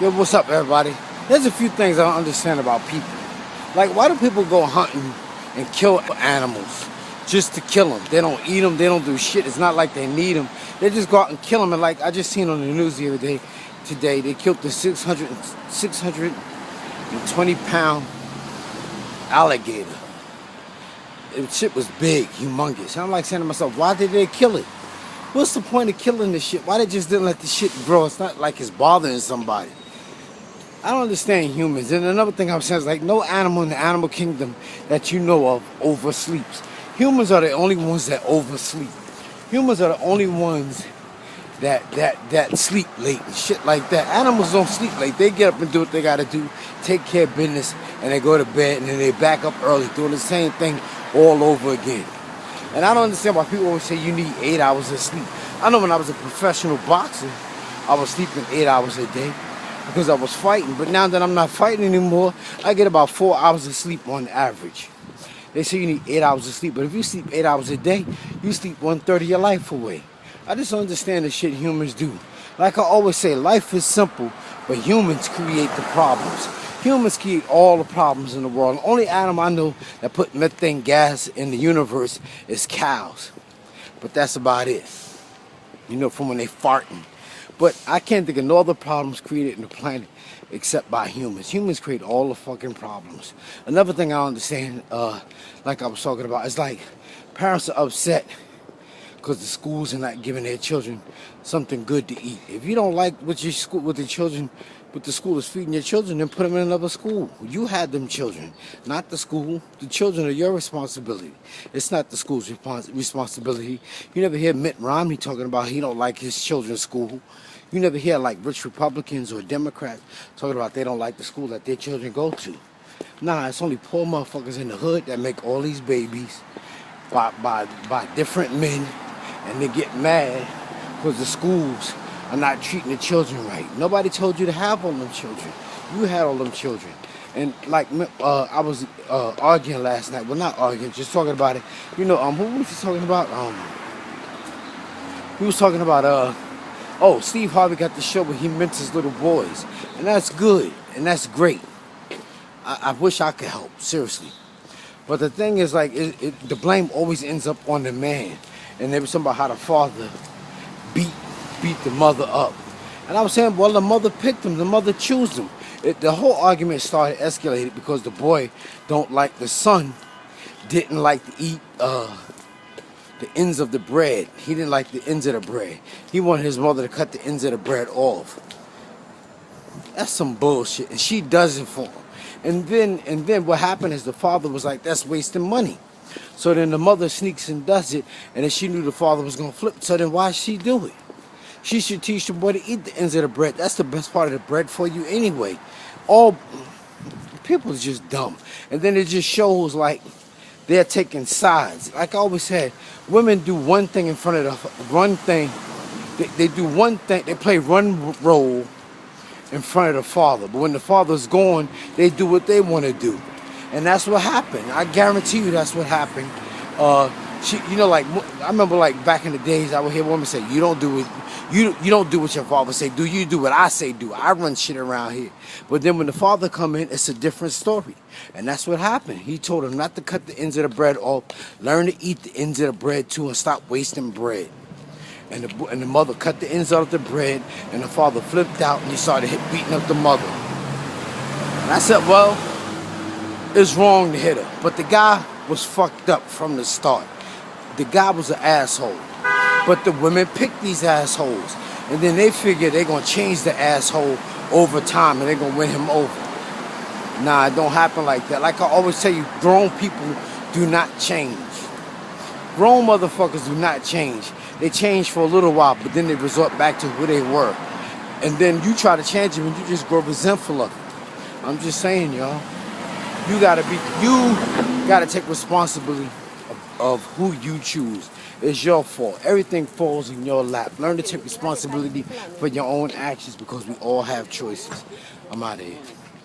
Yo, what's up, everybody? There's a few things I don't understand about people. Like, why do people go hunting and kill animals just to kill them? They don't eat them, they don't do shit. It's not like they need them. They just go out and kill them. And like, I just seen on the news the other day, today, they killed the 620-pound alligator. The shit was big, humongous. And I'm like saying to myself, why did they kill it? What's the point of killing this shit? Why they just didn't let the shit grow? It's not like it's bothering somebody. I don't understand humans. And another thing I'm saying is like no animal in the animal kingdom that you know of oversleeps. Humans are the only ones that oversleep. Humans are the only ones that sleep late and shit like that. Animals don't sleep late. They get up and do what they gotta do, take care of business, and they go to bed and then they back up early, doing the same thing all over again. And I don't understand why people always say you need 8 hours of sleep. I know when I was a professional boxer, I was sleeping 8 hours a day because I was fighting. But now that I'm not fighting anymore, I get about 4 hours of sleep on average. They say you need 8 hours of sleep, but if you sleep 8 hours a day, you sleep 1/3 of your life away. I just don't understand the shit humans do. Like I always say, life is simple, but humans create the problems. Humans create all the problems in the world. The only animal I know that put methane gas in the universe is cows. But that's about it. You know, from when they farting. But I can't think of no other problems created in the planet except by humans. Humans create all the fucking problems. Another thing I don't understand, like I was talking about, is like parents are upset because the schools are not giving their children something good to eat. If you don't like what your school, what the school is feeding your children, then put them in another school. You had them children, not the school. The children are your responsibility. It's not the school's responsibility. You never hear Mitt Romney talking about he don't like his children's school. You never hear like rich Republicans or Democrats talking about they don't like the school that their children go to. Nah, it's only poor motherfuckers in the hood that make all these babies by different men, and they get mad because the schools are not treating the children right. Nobody told you to have all them children. You had all them children. And like I was arguing last night. Well, not arguing, just talking about it. You know, who was he talking about? He was talking about Steve Harvey got the show where he mentors little boys, and that's good and that's great. I wish I could help, seriously. But the thing is, like, the blame always ends up on the man. And there was something about how the father beat the mother up. And I was saying, well, the mother picked him, the mother chose him. The whole argument escalated because the boy the son didn't like to eat the ends of the bread. He didn't like the ends of the bread. He wanted his mother to cut the ends of the bread off. That's some bullshit. And she does it for him. And then what happened is the father was like, that's wasting money. So then the mother sneaks and does it, and then she knew the father was going to flip. So then why she do it? She should teach the boy to eat the ends of the bread. That's the best part of the bread for you anyway. All people are just dumb. And then it just shows like they're taking sides. Like I always said, women do one thing in front of they do one thing, they play one role in front of the father. But when the father's gone, they do what they want to do. And that's what happened. I guarantee you that's what happened. Like I remember like back in the days, I would hear women say, you don't do what your father say do. You do what I say do. I run shit around here. But then when the father come in, it's a different story. And that's what happened. He told him not to cut the ends of the bread off. Learn to eat the ends of the bread too and stop wasting bread. And the mother cut the ends of the bread, and the father flipped out and he started beating up the mother. And I said, well, it's wrong to hit her. But the guy was fucked up from the start. The guy was an asshole. But the women picked these assholes. And then they figure they're going to change the asshole over time and they're going to win him over. Nah, it don't happen like that. Like I always tell you, grown people do not change. Grown motherfuckers do not change. They change for a little while, but then they resort back to who they were. And then you try to change them and you just grow resentful of it. I'm just saying, y'all. You gotta take responsibility of who you choose. It's your fault. Everything falls in your lap. Learn to take responsibility for your own actions because we all have choices. I'm out of here.